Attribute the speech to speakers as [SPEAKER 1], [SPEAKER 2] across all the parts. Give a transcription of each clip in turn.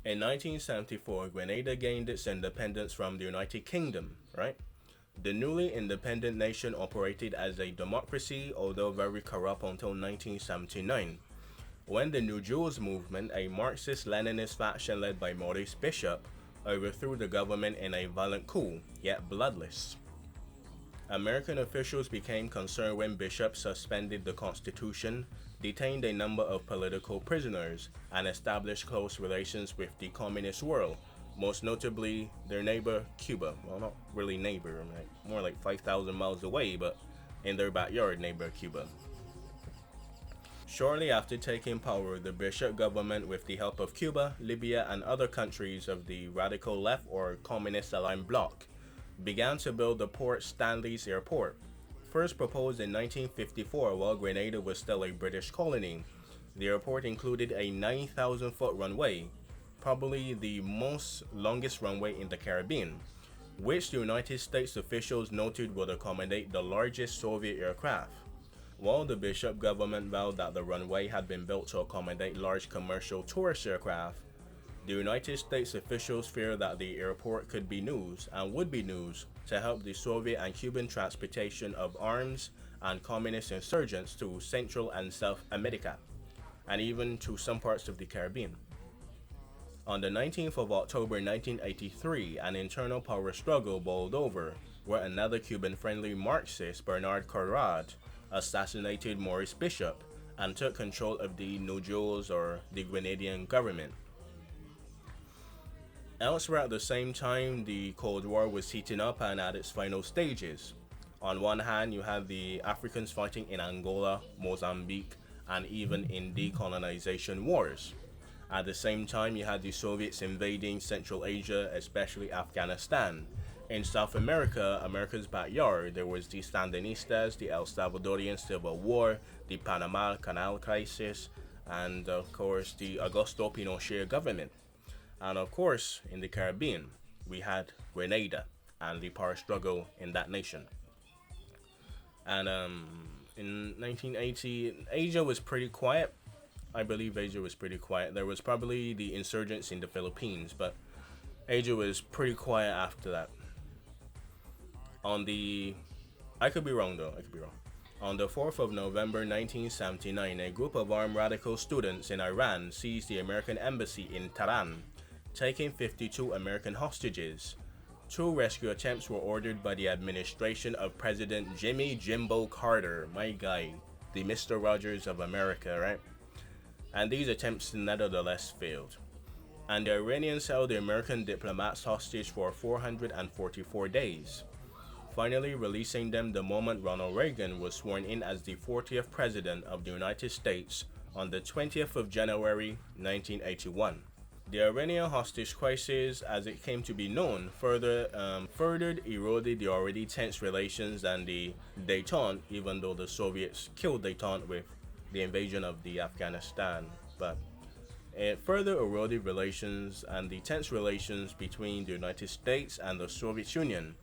[SPEAKER 1] In 1974, Grenada gained its independence from the United Kingdom, right? The newly independent nation operated as a democracy, although very corrupt until 1979, when the New Jews movement, a Marxist-Leninist faction led by Maurice Bishop, overthrew the government in a violent coup, yet bloodless. American officials became concerned when Bishop suspended the Constitution, detained a number of political prisoners, and established close relations with the communist world, most notably their neighbor Cuba. Well, not really neighbor, right? More like 5,000 miles away, but in their backyard, neighbor Cuba. Shortly after taking power, the Bishop government, with the help of Cuba, Libya, and other countries of the radical left or communist aligned bloc, began to build the Port Stanley's Airport. First proposed in 1954 while Grenada was still a British colony, the airport included a 9,000-foot runway, probably the most longest runway in the Caribbean, which the United States officials noted would accommodate the largest Soviet aircraft. While the Bishop government vowed that the runway had been built to accommodate large commercial tourist aircraft, the United States officials feared that the airport could be used and would be used to help the Soviet and Cuban transportation of arms and communist insurgents to Central and South America, and even to some parts of the Caribbean. On the 19th of October 1983, an internal power struggle boiled over, where another Cuban-friendly Marxist, Bernard Corrad, assassinated Maurice Bishop and took control of the Nujos or the Grenadian government. Elsewhere at the same time, the Cold War was heating up and at its final stages. On one hand, you had the Africans fighting in Angola, Mozambique, and even in decolonization wars. At the same time, you had the Soviets invading Central Asia, especially Afghanistan. In South America, America's backyard, there was the Sandinistas, the El Salvadorian Civil War, the Panama Canal crisis, and of course the Augusto Pinochet government. And of course, in the Caribbean, we had Grenada and the power struggle in that nation. And in 1980, Asia was pretty quiet. I believe Asia was pretty quiet. There was probably the insurgents in the Philippines, but Asia was pretty quiet after that. On the, I could be wrong though, I could be wrong. On the 4th of November 1979, a group of armed radical students in Iran seized the American embassy in Tehran, taking 52 American hostages. Two rescue attempts were ordered by the administration of President Jimmy Jimbo Carter, my guy, the Mr. Rogers of America, right? And these attempts nevertheless failed. And the Iranians held the American diplomats hostage for 444 days, finally releasing them the moment Ronald Reagan was sworn in as the 40th President of the United States on the 20th of January 1981. The Iranian hostage crisis, as it came to be known, furthered eroded the already tense relations and the détente, even though the Soviets killed détente with the invasion of the Afghanistan. But it further eroded relations and the tense relations between the United States and the Soviet Union,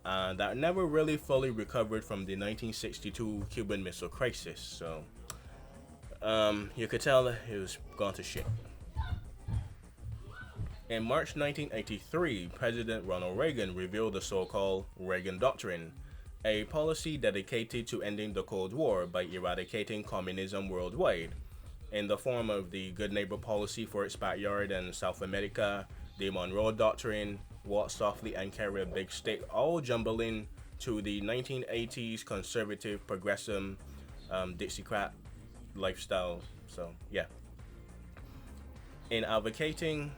[SPEAKER 1] that never really fully recovered from the 1962 Cuban Missile Crisis. So you could tell it was gone to shit. In March 1983, President Ronald Reagan revealed the so-called Reagan Doctrine, a policy dedicated to ending the Cold War by eradicating communism worldwide, in the form of the Good Neighbor policy for its backyard and South America, the Monroe Doctrine, Walk Softly and Carry a Big Stick, all jumbling to the 1980s conservative, progressive, Dixiecrat lifestyle. So, yeah. In advocating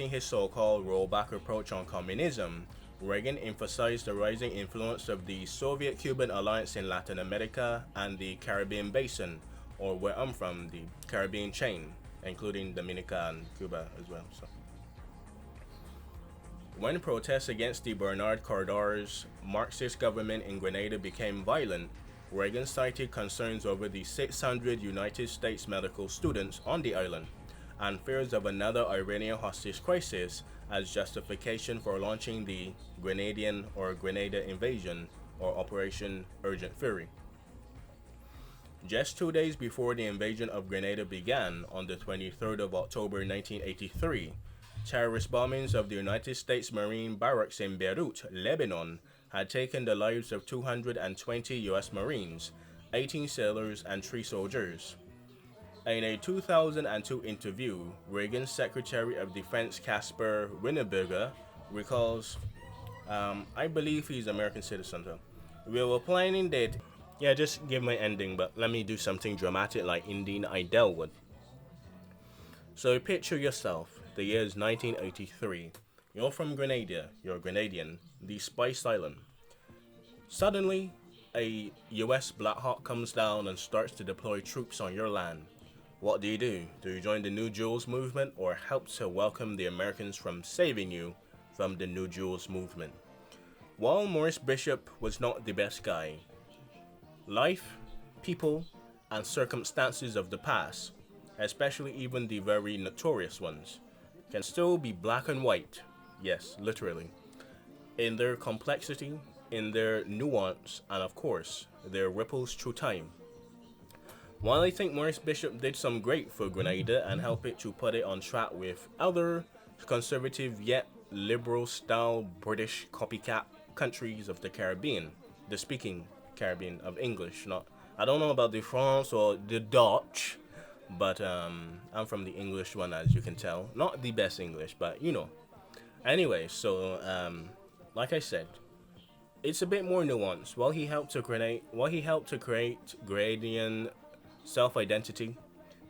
[SPEAKER 1] his so-called rollback approach on communism, Reagan emphasized the rising influence of the Soviet-Cuban alliance in Latin America and the Caribbean basin, or where I'm from, the Caribbean chain, including Dominica and Cuba as well. So, when protests against the Bernard Cordar's Marxist government in Grenada became violent, Reagan cited concerns over the 600 United States medical students on the island and fears of another Iranian hostage crisis as justification for launching the Grenadian or Grenada invasion or Operation Urgent Fury. Just 2 days before the invasion of Grenada began on the 23rd of October 1983, terrorist bombings of the United States Marine barracks in Beirut, Lebanon, had taken the lives of 220 U.S. Marines, 18 sailors, and 3 soldiers. In a 2002 interview, Reagan's Secretary of Defense Caspar Wienerberger recalls, I believe he's American citizen though. We were planning that. Yeah, just give my ending, but let me do something dramatic like Indian Idol would. So picture yourself, the year is 1983. You're from Grenada, you're Grenadian, the Spice Island. Suddenly, a US Black Hawk comes down and starts to deploy troops on your land. What do? Do you join the New Jewels movement or help to welcome the Americans from saving you from the New Jewels movement? While Maurice Bishop was not the best guy, life, people, and circumstances of the past, especially even the very notorious ones, can still be black and white, yes, literally, in their complexity, in their nuance, and of course, their ripples through time. While I think Maurice Bishop did some great for Grenada and helped it to put it on track with other conservative yet liberal style British copycat countries of the Caribbean, the speaking Caribbean of English, not I don't know about the France or the Dutch, but I'm from the English one, as you can tell. Not the best English, but you know. Anyway, so like I said, it's a bit more nuanced. While he helped to create Grenadian self-identity,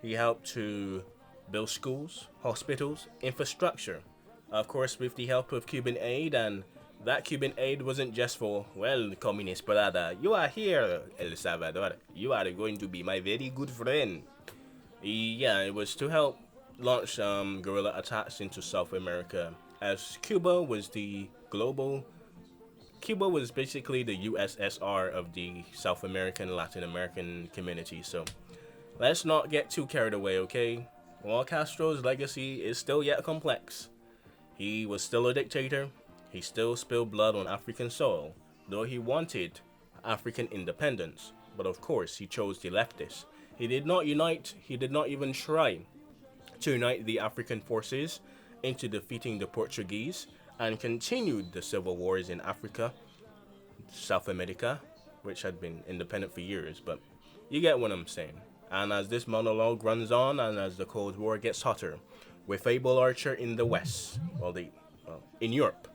[SPEAKER 1] he helped to build schools, hospitals, infrastructure, of course with the help of Cuban aid, and that Cuban aid wasn't just for, well, communist brother, you are here, El Salvador, you are going to be my very good friend. Yeah, it was to help launch guerrilla attacks into South America, as Cuba was basically the USSR of the South American, Latin American community, so let's not get too carried away, okay? While Castro's legacy is still yet complex, he was still a dictator, he still spilled blood on African soil, though he wanted African independence, but of course he chose the leftists. He did not even try to unite the African forces into defeating the Portuguese, and continued the civil wars in Africa, South America, which had been independent for years, but you get what I'm saying. And as this monologue runs on, and as the Cold War gets hotter, with Abel Archer in the West, in Europe,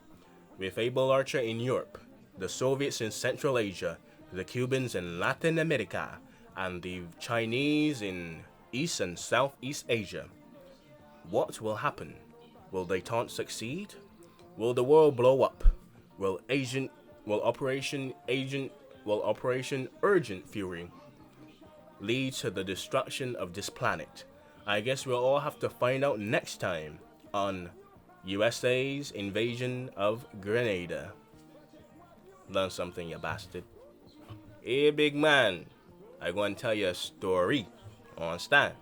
[SPEAKER 1] with Abel Archer in Europe, the Soviets in Central Asia, the Cubans in Latin America, and the Chinese in East and Southeast Asia, what will happen? Will détente succeed? Will the world blow up? Will Operation Urgent Fury lead to the destruction of this planet? I guess we'll all have to find out next time on USA's invasion of Grenada. Learn something, you bastard. Hey, big man, I gonna tell you a story. Understand?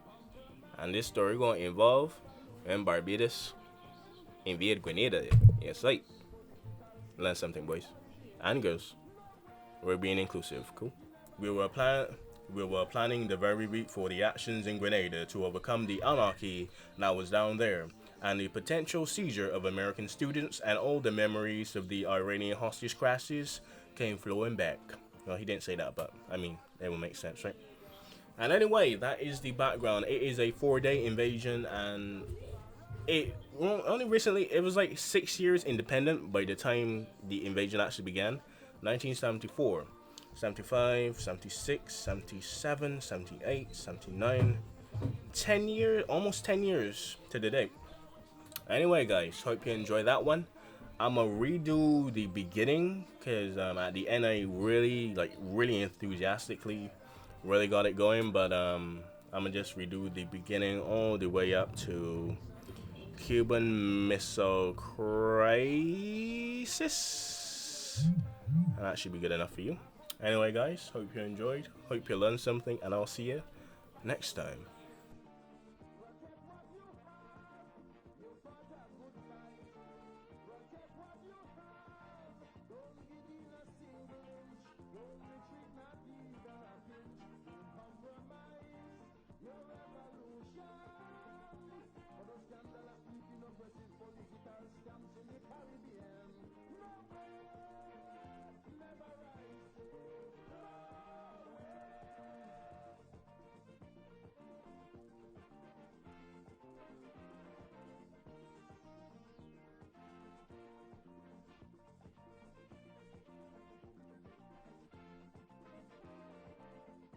[SPEAKER 1] And this story gonna involve when Barbados invade Grenada. Yes, right. Learn something, boys and girls. We're being inclusive, cool? We were planning the very week for the actions in Grenada to overcome the anarchy that was down there, and the potential seizure of American students, and all the memories of the Iranian hostage crisis came flowing back. Well, he didn't say that, but I mean, it will make sense, right? And anyway, that is the background. It is a 4-day invasion, and only recently, it was like 6 years independent by the time the invasion actually began. 1974, 75, 76, 77, 78, 79, 10 years, almost 10 years to the date. Anyway, guys, hope you enjoy that one. I'm gonna redo the beginning, because at the end I really enthusiastically really got it going, but I'm gonna just redo the beginning all the way up to Cuban Missile Crisis, and that should be good enough for you. Anyway, guys, hope you enjoyed, hope you learned something, and I'll see you next time.